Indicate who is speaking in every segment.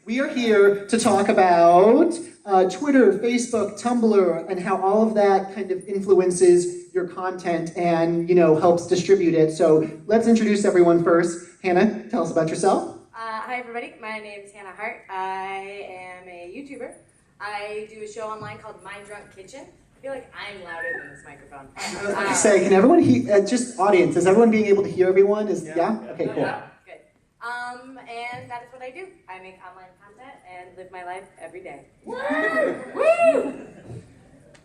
Speaker 1: We are here to talk about Twitter, Facebook, Tumblr, and how all of that kind of influences your content and, helps distribute it. So let's introduce everyone first. Hannah, tell us about yourself.
Speaker 2: Hi everybody, my name is Hannah Hart. I am a YouTuber. I do a show online called Mind Drunk Kitchen. I feel like I'm louder than this microphone.
Speaker 1: Can everyone hear, just audience, is everyone being able to hear everyone? Yeah? Okay, cool.
Speaker 2: Yeah, good. And that is what I do. I make online content and live my life every day. Woo!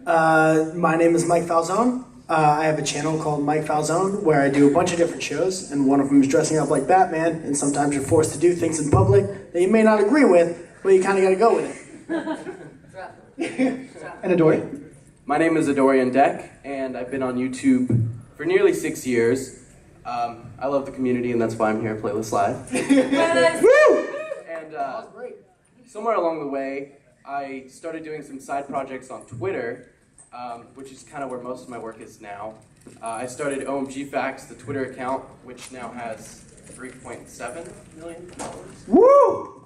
Speaker 3: My name is Mike Falzone. I have a channel called Mike Falzone where I do a bunch of different shows, and one of them is dressing up like Batman, and sometimes you're forced to do things in public that you may not agree with, but you kind of got to go with it.
Speaker 1: And Adorian?
Speaker 4: My name is Adorian Deck, and I've been on YouTube for nearly 6 years. I love the community, and that's why I'm here at Playlist Live.
Speaker 1: Woo!
Speaker 4: And somewhere along the way, I started doing some side projects on Twitter, which is kind of where most of my work is now. I started OMG Facts, the Twitter account, which now has 3.7 million followers.
Speaker 1: Woo!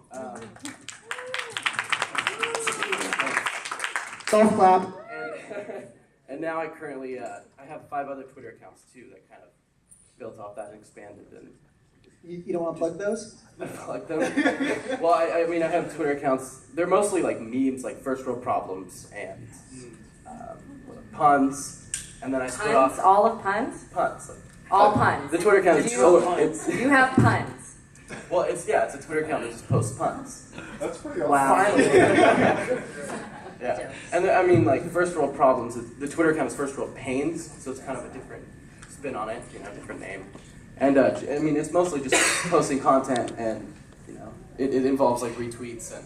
Speaker 1: Golf clap.
Speaker 4: And now I currently, I have 5 other Twitter accounts too that kind of built off that and expanded. And
Speaker 1: You don't want to plug those?
Speaker 4: I plug them. Well, I mean, I have Twitter accounts. They're mostly like memes, like first world problems and puns. And then I split
Speaker 2: Puns?
Speaker 4: off.
Speaker 2: All of puns?
Speaker 4: Puns. Like,
Speaker 2: All puns.
Speaker 4: The Twitter account is
Speaker 2: You have puns.
Speaker 4: Well, it's a Twitter account that just posts puns.
Speaker 5: That's pretty
Speaker 2: Wow.
Speaker 4: Yeah, and I mean, like first world problems. The Twitter account is first world pains, so it's kind of a different spin on it, different name. And I mean, it's mostly just posting content, and it involves like retweets and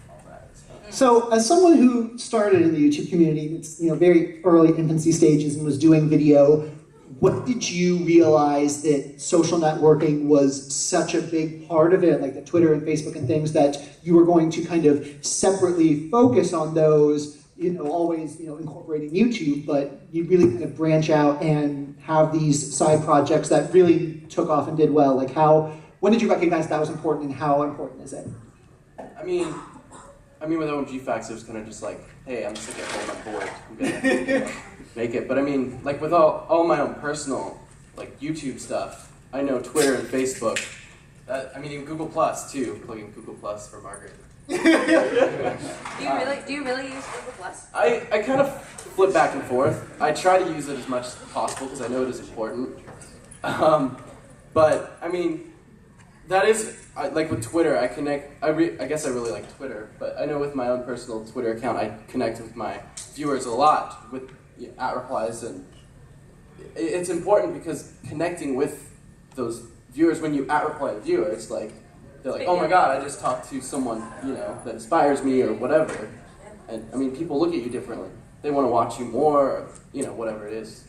Speaker 4: all that.
Speaker 1: So, as someone who started in the YouTube community, it's very early infancy stages and was doing video, what did you realize that social networking was such a big part of it, like the Twitter and Facebook and things, that you were going to kind of separately focus on those, always incorporating YouTube, but you really kind of branch out and have these side projects that really took off and did well? Like when did you recognize that was important, and how important is it?
Speaker 4: I mean, with OMG Facts, it was kind of just like, hey, I'm sick at home, I'm bored, I'm gonna make it. But I mean, like with all my own personal, like YouTube stuff, I know Twitter and Facebook. Even Google Plus too, plugging Google Plus for Margaret.
Speaker 2: Do you really use Google Plus?
Speaker 4: I kind of flip back and forth. I try to use it as much as possible because I know it is important. But I mean, that is like with Twitter. I connect. I guess I really like Twitter, but I know with my own personal Twitter account, I connect with my viewers a lot with at replies, and it's important because connecting with those viewers when you at reply to viewers, like. They're like, oh my god, I just talked to someone, that inspires me or whatever. And I mean, people look at you differently. They want to watch you more, or, whatever it is.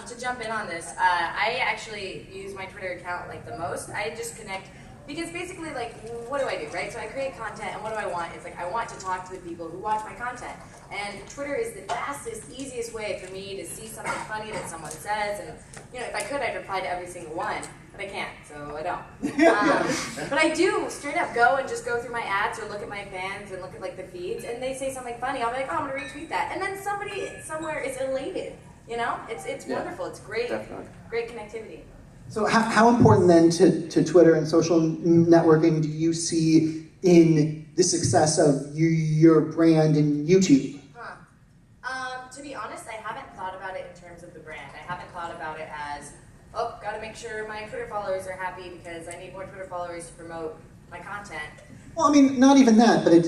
Speaker 2: To jump in on this, I actually use my Twitter account like the most. I just connect, because basically, like, what do I do, right? So I create content, and what do I want? It's like, I want to talk to the people who watch my content. And Twitter is the fastest, easiest way for me to see something funny that someone says, and, if I could, I'd reply to every single one. But I can't, so I don't. But I do straight up go and just go through my ads or look at my fans and look at like the feeds, and they say something funny. I'll be like, oh, I'm gonna retweet that, and then somebody somewhere is elated. It's wonderful. It's great,
Speaker 4: definitely.
Speaker 2: Great connectivity.
Speaker 1: So how important then to Twitter and social networking do you see in the success of your brand and YouTube?
Speaker 2: To be honest, I haven't thought about it in terms of the brand. I haven't thought about it as, oh, gotta make sure my Twitter followers are happy because I need more Twitter followers to promote my content.
Speaker 1: Well, I mean, not even that, but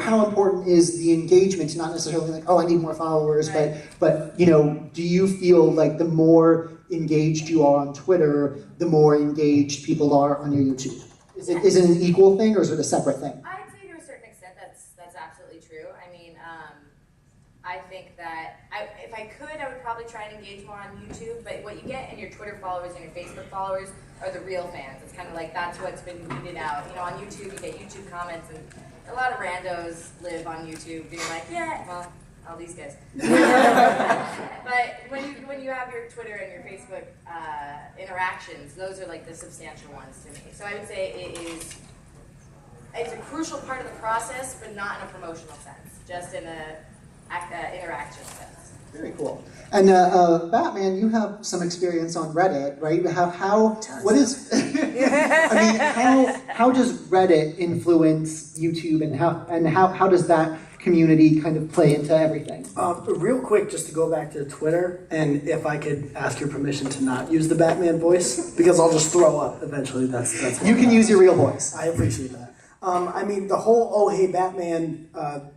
Speaker 1: how important is the engagement? Not necessarily like, oh, I need more followers,
Speaker 2: right.
Speaker 1: but do you feel like the more engaged you are on Twitter, the more engaged people are on your YouTube? Is it an equal thing, or is it a separate thing?
Speaker 2: I'd say to a certain extent that's absolutely true. I mean, I think that if I could, I would probably try and engage more on YouTube, but what you get in your Twitter followers and your Facebook followers are the real fans. It's kind of like that's what's been weeded out. On YouTube, you get YouTube comments, and a lot of randos live on YouTube being like, yeah, well, all these guys. But when you have your Twitter and your Facebook interactions, those are like the substantial ones to me. So I would say it is it's a crucial part of the process, but not in a promotional sense, just in a interaction sense.
Speaker 1: Very cool. And Batman, you have some experience on Reddit, right? What is? I mean, how does Reddit influence YouTube, and how does that community kind of play into everything?
Speaker 3: Real quick, just to go back to Twitter, and if I could ask your permission to not use the Batman voice, because I'll just throw up eventually. That's
Speaker 1: you can use your real voice.
Speaker 3: I appreciate that. I mean, the whole "Oh Hey Batman"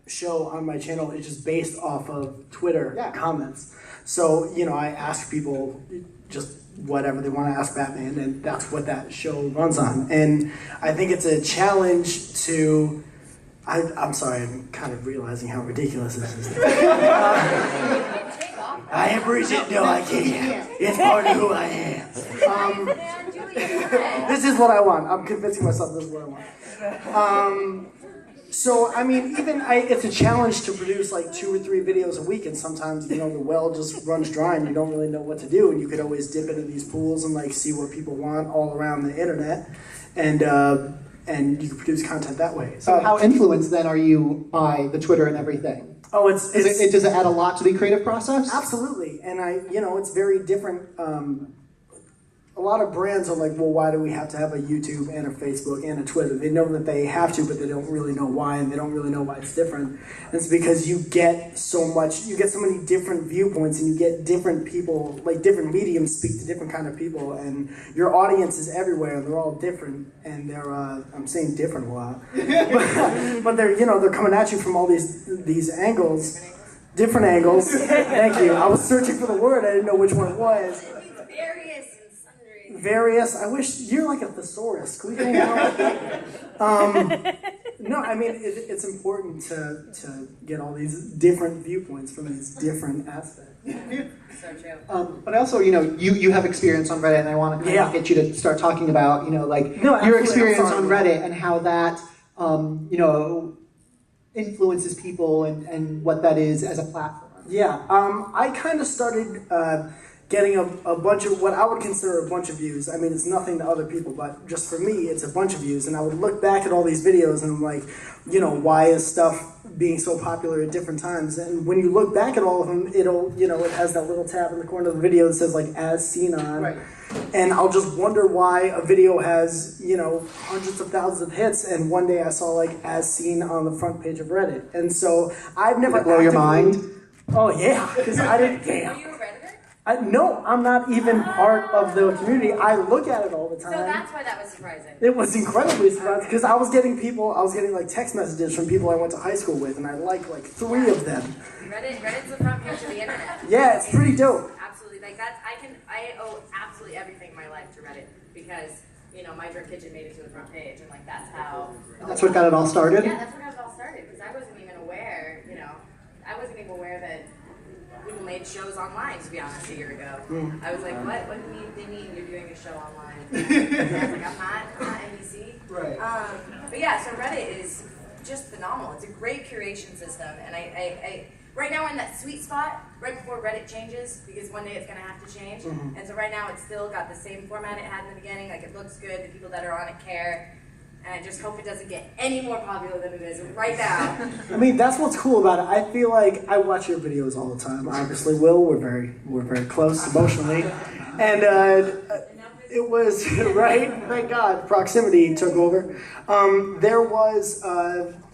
Speaker 3: show on my channel is just based off of Twitter comments. So, you know, I ask people just whatever they want to ask Batman, and that's what that show runs on. And I think it's a challenge to... I'm sorry, I'm kind of realizing how ridiculous this is. I appreciate... No, I can't. It's part of who I am. This is what I want. I'm convincing myself this is what I want. So, I mean, it's a challenge to produce like 2 or 3 videos a week, and sometimes, you know, the well just runs dry and you don't really know what to do, and you could always dip into these pools and like see what people want all around the internet, and you can produce content that way.
Speaker 1: So how influenced then are you by the Twitter and everything?
Speaker 3: Oh,
Speaker 1: does it add a lot to the creative process?
Speaker 3: Absolutely, and it's very different. A lot of brands are like, well, why do we have to have a YouTube and a Facebook and a Twitter? They know that they have to, but they don't really know why, and they don't really know why it's different. And it's because you get so many different viewpoints, and you get different people, like different mediums speak to different kind of people, and your audience is everywhere, and they're all different, and they're, I'm saying different a lot, but they're coming at you from all these angles, different angles. Thank you. I was searching for the word, I didn't know which one it was. Various. I wish you're like a thesaurus. Can we hang out? No, I mean it's important to get all these different viewpoints from these different aspects.
Speaker 2: So true.
Speaker 1: But also, you have experience on Reddit, and I want to kind of get you to start talking about, your experience on Reddit and how that, influences people and what that is as a platform.
Speaker 3: Yeah. I kind of started. Getting a bunch of what I would consider a bunch of views. I mean, it's nothing to other people, but just for me, it's a bunch of views. And I would look back at all these videos and I'm like, why is stuff being so popular at different times? And when you look back at all of them, it has that little tab in the corner of the video that says like, as seen on. Right. And I'll just wonder why a video has, hundreds of thousands of hits. And one day I saw like, as seen on the front page of Reddit. And so I've never...
Speaker 1: Did it blow your mind?
Speaker 3: Oh yeah, because I didn't...
Speaker 2: Were you a Redditor?
Speaker 3: No, I'm not even part of the community. I look at it all the time.
Speaker 2: So that's why that was surprising.
Speaker 3: It was incredibly surprising because I was getting like text messages from people I went to high school with, and I like 3 of them.
Speaker 2: Reddit's the front page of the internet.
Speaker 3: Yeah, it's pretty dope.
Speaker 2: Absolutely, I owe absolutely everything in my life to Reddit because my drip kitchen made it to the front page, and that's how.
Speaker 1: That's what got it all started.
Speaker 2: Yeah, that's what got it all started because I wasn't even aware. I wasn't even aware that people made shows online, to be honest, a year ago. I was like, what do they mean you're doing a show online? And I was like, I'm not NBC.
Speaker 1: Right.
Speaker 2: But yeah, so Reddit is just phenomenal. It's a great curation system, and I right now I'm in that sweet spot right before Reddit changes, because one day it's going to have to change. And so right now it's still got the same format it had in the beginning. Like, it looks good, the people that are on it care. And I just hope it doesn't get any more popular than it is right now.
Speaker 3: I mean, that's what's cool about it. I feel like I watch your videos all the time. Obviously, Will, we're very close emotionally, and it was right. Thank God, proximity took over. There was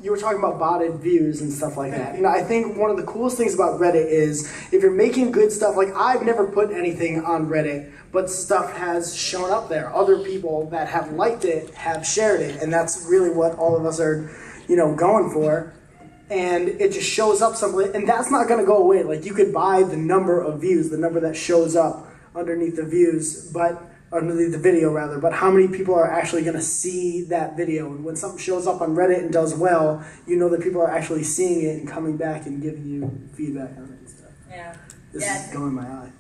Speaker 3: you were talking about botted views and stuff like that. I think one of the coolest things about Reddit is if you're making good stuff. Like, I've never put anything on Reddit, but stuff has shown up there. Other people that have liked it have shared it, and that's really what all of us are, going for. And it just shows up somewhere, and that's not going to go away. Like, you could buy the number of views, the number that shows up underneath the views, underneath the video rather, but how many people are actually going to see that video? And when something shows up on Reddit and does well, that people are actually seeing it and coming back and giving you feedback on it and stuff.
Speaker 2: Yeah.
Speaker 3: This is going in my eye.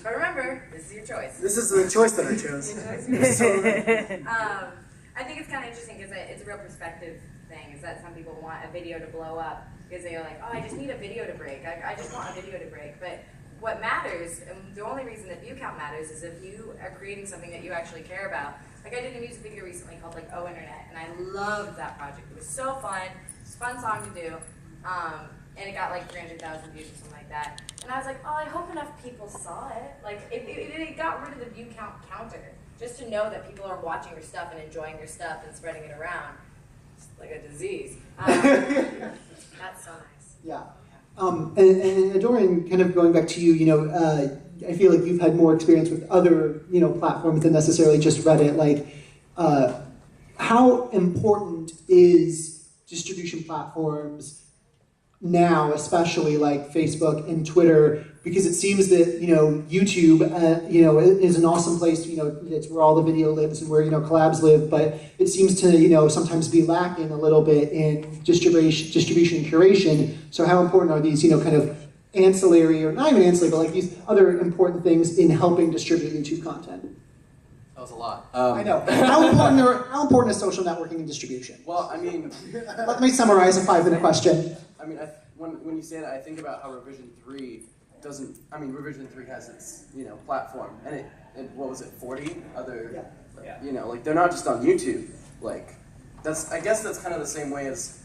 Speaker 2: But remember, this is your choice.
Speaker 3: This is the choice that I chose.
Speaker 2: I think it's kind of interesting because it's a real perspective thing, is that some people want a video to blow up because they're like, oh, I just need a video to break. I just want a video to break. But what matters, and the only reason that view count matters, is if you are creating something that you actually care about, Like I did a music video recently called like Oh Internet, and I loved that project. It was so fun. It's a fun song to do. And it got like 300,000 views or something like that. And I was like, oh, I hope enough people saw it. Like, it got rid of the view counter. Just to know that people are watching your stuff and enjoying your stuff and spreading it around. It's like a disease. That's so nice.
Speaker 1: Yeah. And Adorian, kind of going back to you, I feel like you've had more experience with other, platforms than necessarily just Reddit. Like, how important is distribution platforms now, especially like Facebook and Twitter, because it seems that YouTube is an awesome place. It's where all the video lives and where collabs live, but it seems to sometimes be lacking a little bit in distribution and curation. So how important are these kind of ancillary, or not even ancillary, but like these other important things in helping distribute YouTube content?
Speaker 4: That was a lot.
Speaker 1: I know. How important is social networking and distribution?
Speaker 4: Well, I mean,
Speaker 1: Let me summarize a 5-minute question.
Speaker 4: I mean, when you say that, I think about how Revision 3 doesn't. I mean, Revision 3 has its platform, and it what was it, 40 other, like they're not just on YouTube. Like I guess that's kind of the same way as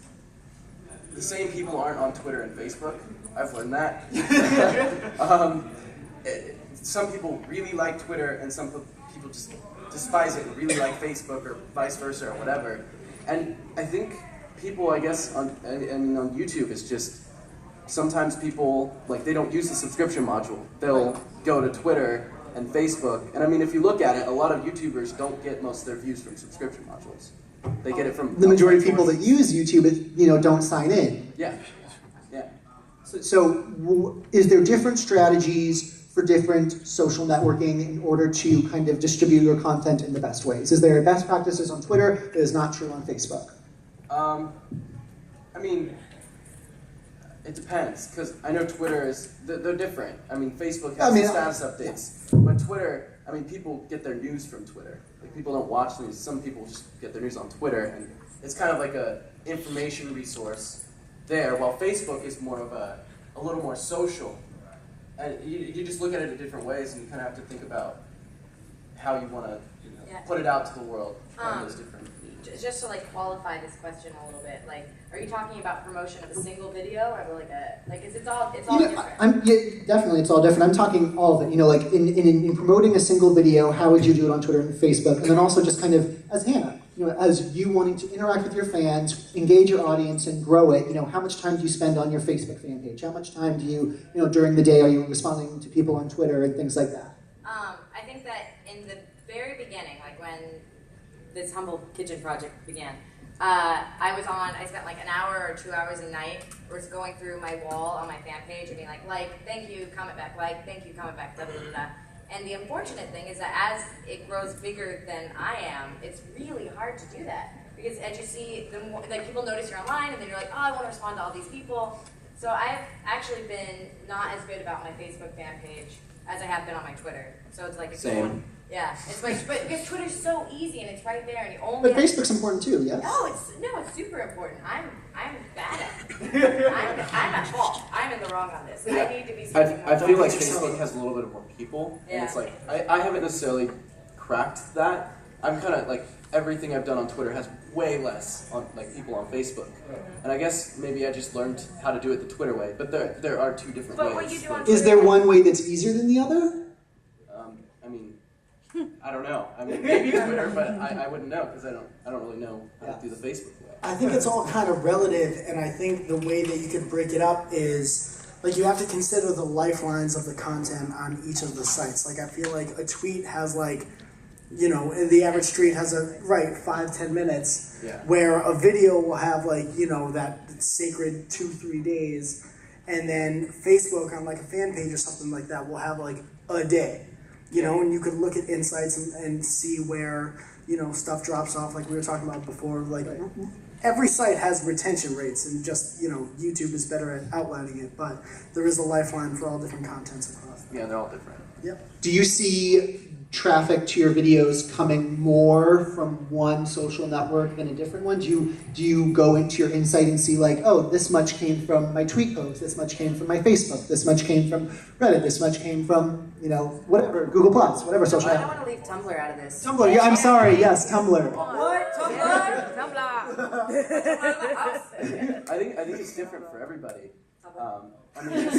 Speaker 4: the same people aren't on Twitter and Facebook. I've learned that. Some people really like Twitter, and some people just despise it and really like Facebook, or vice versa, or whatever. And I think people, I guess, on YouTube is just sometimes people they don't use the subscription module. They'll go to Twitter and Facebook, and I mean, if you look at it, a lot of YouTubers don't get most of their views from subscription modules. They get it from
Speaker 1: the majority of people that use YouTube, don't sign in.
Speaker 4: Yeah.
Speaker 1: So is there different strategies for different social networking in order to kind of distribute your content in the best ways? Is there best practices on Twitter that is not true on Facebook?
Speaker 4: I mean, it depends, because I know Twitter they're different. I mean, Facebook has status updates, but Twitter, I mean, people get their news from Twitter. Like, people don't watch news. Some people just get their news on Twitter, and it's kind of like a information resource there, while Facebook is more of a little more social. And you just look at it in different ways, and you kind of have to think about how you want to put it out to the world. Those different.
Speaker 2: Just to qualify this question a little bit, are you talking about promotion of a single video, or it's all different?
Speaker 1: Definitely, it's all different. I'm talking all of it. In promoting a single video, how would you do it on Twitter and Facebook? And then also just kind of as Hannah, as you wanting to interact with your fans, engage your audience, and grow it. How much time do you spend on your Facebook fan page? How much time do you, during the day, are you responding to people on Twitter and things like that?
Speaker 2: I think that in the very beginning, when this humble kitchen project began, I spent an hour or 2 hours a night was going through my wall on my fan page and being like, thank you, comment back, thank you, comment back, da da da da. And the unfortunate thing is that as it grows bigger than I am, it's really hard to do that. Because as you see, the more, people notice you're online, and then you're like, oh, I want to respond to all these people. So I've actually been not as good about my Facebook fan page as I have been on my Twitter. So it's if
Speaker 4: Same.
Speaker 2: you want, it's but because Twitter's so easy and it's right there, and you only.
Speaker 1: But Facebook's important too, yes?
Speaker 2: It's super important. I'm bad at it. I'm at fault. I'm in the wrong on this. I need to be.
Speaker 4: I feel like Facebook has a little bit more people, and it's I haven't necessarily cracked that. I'm kind of everything I've done on Twitter has way less on people on Facebook, and I guess maybe I just learned how to do it the Twitter way. But there are two different ways.
Speaker 2: What you do on
Speaker 1: Is there one way that's easier than the other?
Speaker 4: I mean, I don't know. I mean, maybe Twitter, but I wouldn't know because I don't really know how to do the Facebook way.
Speaker 3: I think it's all kind of relative, and I think the way that you could break it up is you have to consider the lifelines of the content on each of the sites. I feel like a tweet has the average tweet has 5-10 minutes, where a video will have that sacred 2-3 days, and then Facebook on a fan page or something like that will have a day. And you could look at insights and see where, stuff drops off, like we were talking about before. Every site has retention rates, and just, YouTube is better at outlining it, but there is a lifeline for all different contents across.
Speaker 4: Yeah, they're all different.
Speaker 1: Yep. Do you see traffic to your videos coming more from one social network than a different one? Do you go into your insight and see like, oh, this much came from my tweet post, this much came from my Facebook, this much came from Reddit, this much came from, you know, whatever, Google Plus, whatever social
Speaker 2: I
Speaker 1: network.
Speaker 2: don't want to leave Tumblr out of this.
Speaker 1: Tumblr, yeah, I'm sorry, yes, Tumblr.
Speaker 2: What? Tumblr?
Speaker 4: I think it's different for everybody. I mean,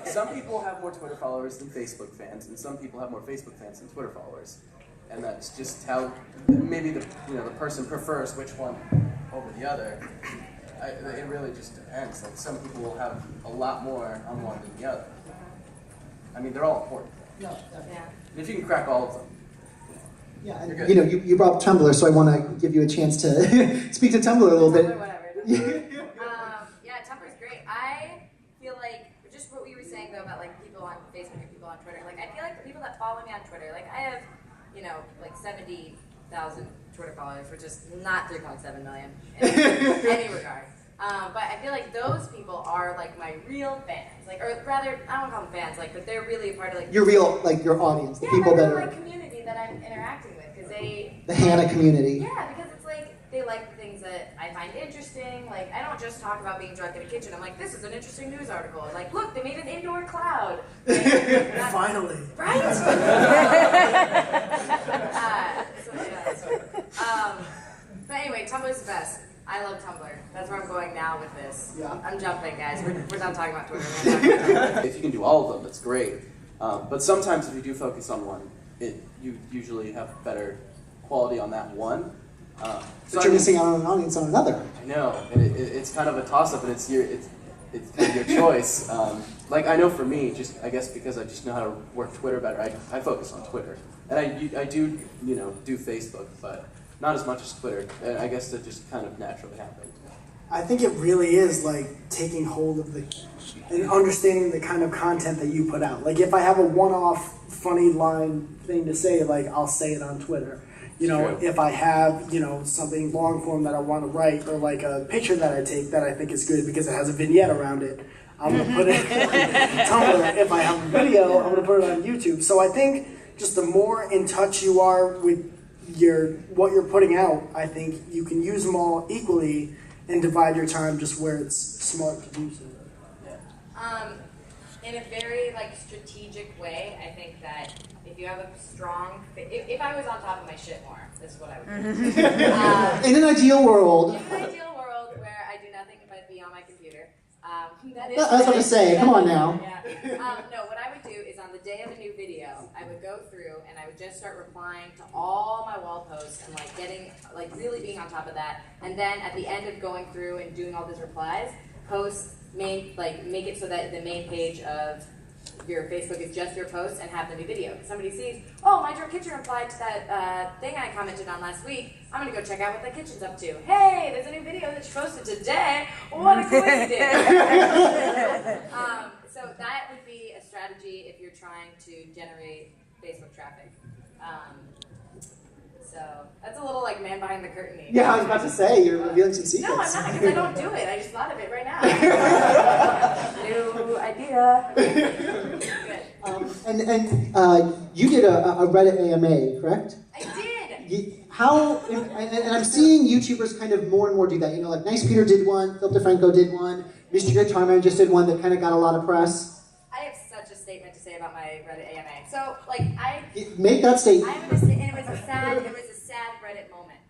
Speaker 4: some people have more Twitter followers than Facebook fans, and some people have more Facebook fans than Twitter followers, and that's just how maybe the person prefers which one over the other. It really just depends. Like some people will have a lot more on one than the other. I mean, they're all important.
Speaker 1: Yeah.
Speaker 4: And if you can crack all of them.
Speaker 1: Yeah,
Speaker 4: You're
Speaker 1: and
Speaker 4: good.
Speaker 1: you know, you brought up Tumblr, so I want to give you a chance to speak to Tumblr a little bit.
Speaker 2: Tumblr, whatever. Yeah, Tumblr's great. I feel like, just what we were saying though about like people on Facebook and people on Twitter, like I feel like the people that follow me on Twitter, like I have, you know, like 70,000 Twitter followers, which is not 3.7 million in any regard. But I feel like those people are like my real fans, like, or rather, I don't call them fans, like, but they're really a part of like
Speaker 1: Your real, like your audience, the people that
Speaker 2: my
Speaker 1: are
Speaker 2: community that I'm interacting with, because they
Speaker 1: the Hannah community.
Speaker 2: Yeah, because it's like they like the things that I find interesting. Like I don't just talk about being drunk in a kitchen. I'm like, this is an interesting news article. Like, look, they made an indoor cloud. Like,
Speaker 3: Finally.
Speaker 2: right? But anyway, Tumblr's the best. I love Tumblr. That's where I'm going now with this.
Speaker 1: Yeah.
Speaker 2: I'm jumping, guys. We're done talking about Twitter. We're done talking about Twitter.
Speaker 4: If you can do all of them, that's great. But sometimes if you do focus on one, you usually have better quality on that one.
Speaker 1: But you're missing out on an audience on another.
Speaker 4: I know, and it's kind of a toss-up, and it's kind of your choice. Like I know for me, just I guess because I just know how to work Twitter better, I focus on Twitter, and I do do Facebook, but not as much as Twitter. And I guess that just kind of naturally happened.
Speaker 3: I think it really is like taking hold of and understanding the kind of content that you put out. Like if I have a one-off funny line thing to say, like I'll say it on Twitter. You know,
Speaker 4: True.
Speaker 3: if I have, something long form that I want to write, or like a picture that I take that I think is good because it has a vignette around it, I'm going to put it on Tumblr. If I have a video, I'm going to put it on YouTube. So I think just the more in touch you are with what you're putting out, I think you can use them all equally and divide your time just where it's smart to do so.
Speaker 2: In a very strategic way, I think that if you have a strong, if I was on top of my shit more, this is what I would do.
Speaker 1: In an ideal world.
Speaker 2: In an ideal world where I do nothing but be on my computer. That is.
Speaker 1: I was going to say, come on now.
Speaker 2: Yeah. No, what I would do is on the day of a new video, I would go through and I would just start replying to all my wall posts and getting really being on top of that. And then at the end of going through and doing all those replies, make it so that the main page of your Facebook is just your post and have the new video. If somebody sees, oh, my drunk kitchen replied to that thing I commented on last week, I'm going to go check out what the kitchen's up to. Hey, there's a new video that she posted today. What a coincidence. So that would be a strategy if you're trying to generate Facebook traffic. So that's a little man behind the curtain.
Speaker 1: Yeah, I was about to say, you're revealing some secrets.
Speaker 2: No, I'm not, because I don't do it. I just thought of it right now. New idea. Good.
Speaker 1: And you did a Reddit AMA, correct?
Speaker 2: I did.
Speaker 1: And I'm seeing YouTubers kind of more and more do that. Nice Peter did one, Phil DeFranco did one, Mr. Guitar Man just did one that kind of got a lot of press.
Speaker 2: I have such a statement to say about my Reddit AMA. So,
Speaker 1: Make that statement.
Speaker 2: and it was a sad Reddit moment.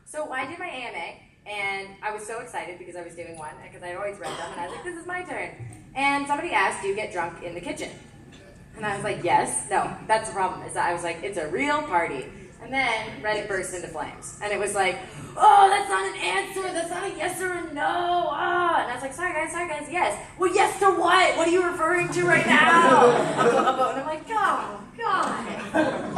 Speaker 2: So I did my AMA, and I was so excited because I was doing one, because I always read them, and I was like, this is my turn. And somebody asked, do you get drunk in the kitchen? And I was like, yes. No, that's the problem, is that I was like, it's a real party. And then Reddit burst into flames. And it was like, oh, that's not an answer. That's not a yes or a no. Ah. And I was like, sorry guys, yes. Well, yes to what? What are you referring to right now? And I'm like, oh, God.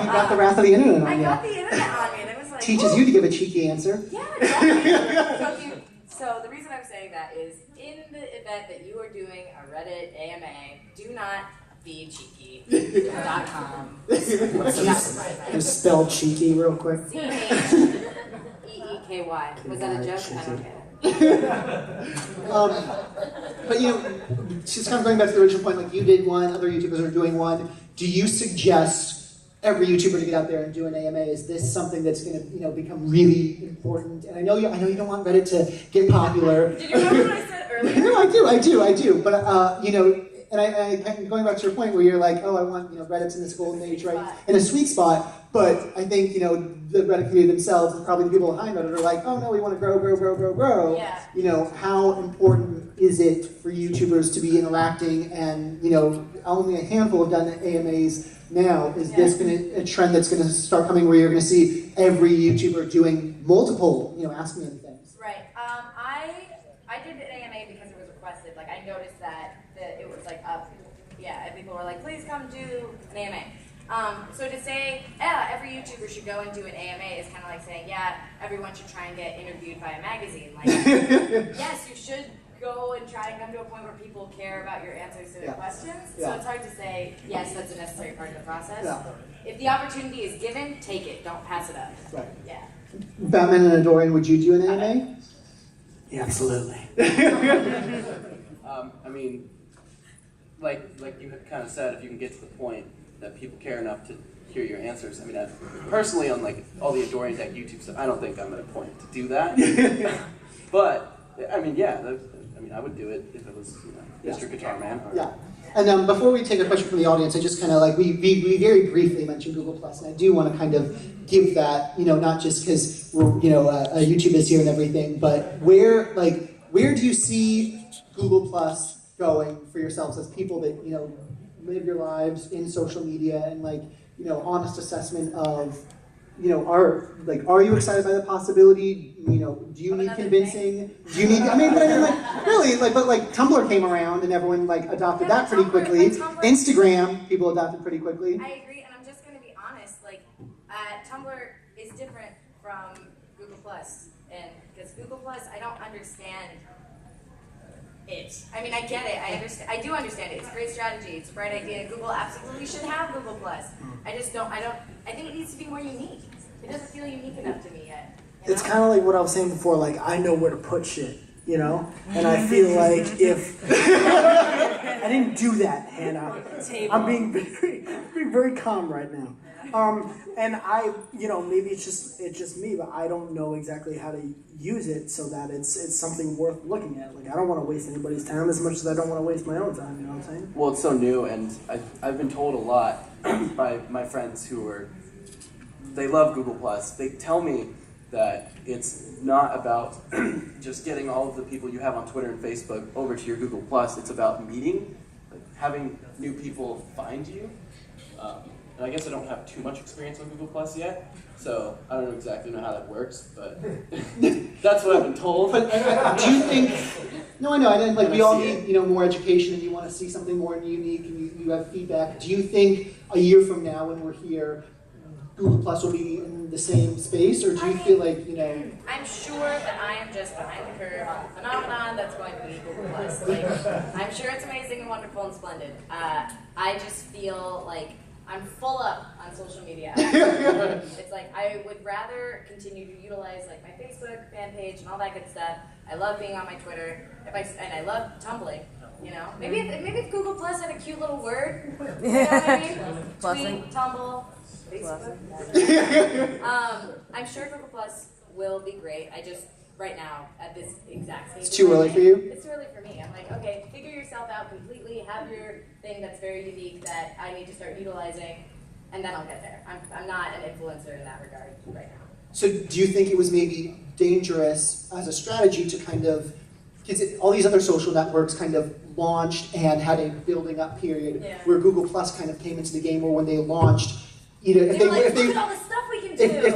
Speaker 1: You got the wrath of the internet on
Speaker 2: I
Speaker 1: you.
Speaker 2: got the internet on me, and it was like,
Speaker 1: Teaches you to give a cheeky answer.
Speaker 2: yeah, definitely. So the reason I'm saying that is, in the event that you are doing a Reddit AMA, do not be cheeky.com.
Speaker 3: Just spell cheeky real quick.
Speaker 2: CHEEKY. Was that a joke? I don't get it.
Speaker 1: But just kind of going back to the original point, like you did one, other YouTubers are doing one. Do you suggest every YouTuber to get out there and do an AMA? Is this something that's going to, become really important? And I know you don't want Reddit to get popular.
Speaker 2: Did you remember what I said earlier?
Speaker 1: No, I do. But and I going back to your point where you're like, oh, I want Reddit's in this golden age, right, in a sweet spot. But I think the Reddit community themselves, and probably the people behind Reddit, are like, oh no, we want to grow.
Speaker 2: Yeah.
Speaker 1: How important is it for YouTubers to be interacting? And only a handful have done AMAs now. Is this going to a trend that's going to start coming where you're going to see every YouTuber doing multiple, Ask Me Anythings?
Speaker 2: Right. I did an AMA because it was requested. Like I noticed that it was like up. Yeah, and people were like, please come do an AMA. So to say, every YouTuber should go and do an AMA is kind of like saying, everyone should try and get interviewed by a magazine. Like, yes, you should go and try and come to a point where people care about your answers to their questions. So it's hard to say, yes, that's a necessary part of the process. Yeah. If the opportunity is given, take it. Don't pass it up.
Speaker 1: Right.
Speaker 2: Yeah.
Speaker 1: Batman and Adorian, would you do an AMA?
Speaker 3: Yeah, absolutely.
Speaker 4: I mean, like you had kind of said, if you can get to the point that people care enough to hear your answers. I mean, personally, on like all the Adorian Tech YouTube stuff, I don't think I'm at a point to do that. But I mean, I would do it if it was Mr. Guitar Man.
Speaker 1: Yeah. And before we take a question from the audience, I just kind of we very briefly mentioned Google Plus, and I do want to kind of give that, not just because we're YouTube is here and everything, but where do you see Google Plus going for yourselves as people that live your lives in social media, and honest assessment of are you excited by the possibility? Do you need convincing? Do you need? Really, but Tumblr came around and everyone adopted that pretty quickly. Instagram, people adopted pretty quickly.
Speaker 2: I agree, and I'm just going to be honest. Tumblr is different from Google Plus, and because Google Plus, I don't understand it. I mean, I get it. I do understand it. It's a great strategy. It's a bright idea. Google absolutely should have Google Plus. I think it needs to be more unique. It doesn't feel unique enough to me yet.
Speaker 3: It's kind of like what I was saying before, I know where to put shit, And I feel like if I didn't do that, Hannah, I'm being very calm right now. And maybe it's just me, but I don't know exactly how to use it so that it's something worth looking at. I don't want to waste anybody's time as much as I don't want to waste my own time, you know what I'm saying?
Speaker 4: Well, it's so new, and I've been told a lot by my friends they love Google Plus. They tell me that it's not about just getting all of the people you have on Twitter and Facebook over to your Google Plus. It's about meeting, having new people find you. And I guess I don't have too much experience on Google Plus yet, so I don't exactly know how that works, but that's what I've been told.
Speaker 1: But do you think? No, I know. I didn't we all need more education, and you want to see something more unique, and you have feedback. Do you think a year from now, when we're here, Google Plus will be in the same space, or do you feel like
Speaker 2: I'm sure that I am just behind the curve on the phenomenon that's going to be Google Plus. I'm sure it's amazing and wonderful and splendid. I just feel like I'm full up on social media. It's I would rather continue to utilize my Facebook fan page and all that good stuff. I love being on my Twitter, and I love tumbling. Maybe if Google Plus had a cute little word. You know what I mean? Tweet, tumble, Facebook. I'm sure Google Plus will be great. I just right now at this exact stage.
Speaker 1: It's too early for you?
Speaker 2: It's too early for me. I'm okay, figure yourself out completely, have your thing that's very unique that I need to start utilizing, and then I'll get there. I'm not an influencer in that regard right now.
Speaker 1: So do you think it was maybe dangerous as a strategy to kind of, because all these other social networks kind of launched and had a building up period where Google Plus kind of came into the game, or when they launched, if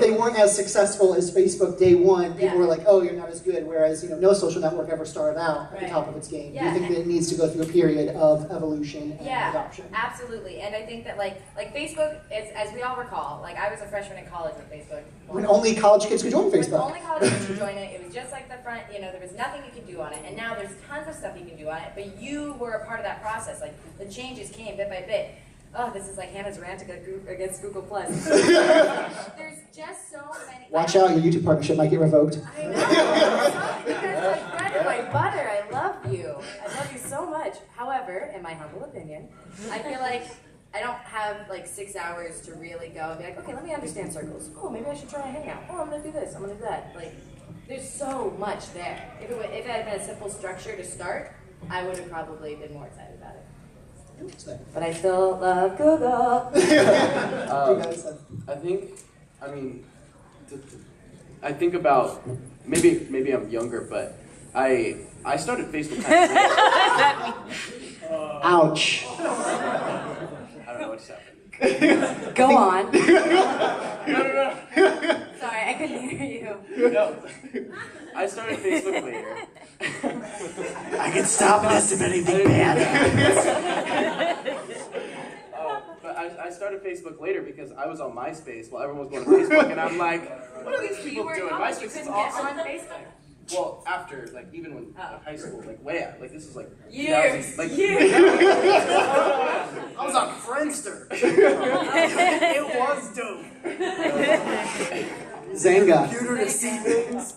Speaker 1: they weren't as successful as Facebook day one, people were like, oh, you're not as good, whereas no social network ever started out at the top of its game. Do you think that it needs to go through a period of evolution and adoption?
Speaker 2: Absolutely. And I think that like Facebook, as we all recall, I was a freshman in college when Facebook
Speaker 1: when only college kids could join Facebook.
Speaker 2: When only college kids could join it. It was just like the front, there was nothing you could do on it. And now there's tons of stuff you can do on it, but you were a part of that process. The changes came bit by bit. Oh, this is like Hannah's rant against Google Plus. There's just so many.
Speaker 1: Watch out, your YouTube partnership might get revoked.
Speaker 2: I know. Because humble opinion, I feel like I don't have like 6 hours to really go and be like, okay, let me understand circles. Oh, maybe I should try a hangout. Oh, I'm gonna do this. I'm gonna do that. Like, there's so much there. If it had been a simple structure to start, I would have probably been more excited about it. But I still love Google.
Speaker 4: I think about maybe I'm younger, but I started Facebook kind of late.
Speaker 1: Ouch.
Speaker 4: I don't know what just happened.
Speaker 2: Go on.
Speaker 4: No.
Speaker 2: Sorry, I couldn't hear you.
Speaker 4: No. I started Facebook later.
Speaker 3: I can stop this if anything bad happens.
Speaker 4: But I started Facebook later because I was on MySpace while everyone was going to Facebook, and I'm like, what are these
Speaker 2: You
Speaker 4: people
Speaker 2: were
Speaker 4: doing?
Speaker 2: college, you
Speaker 4: MySpace is
Speaker 2: couldn't
Speaker 4: awesome.
Speaker 2: get on Facebook.
Speaker 4: Well, after, like, even when high school, like, way out. Like, this was like
Speaker 2: Years.
Speaker 4: 2000, like,
Speaker 2: Years.
Speaker 3: I was on Friendster. It was dope.
Speaker 1: Zanga.
Speaker 3: Computer to see things.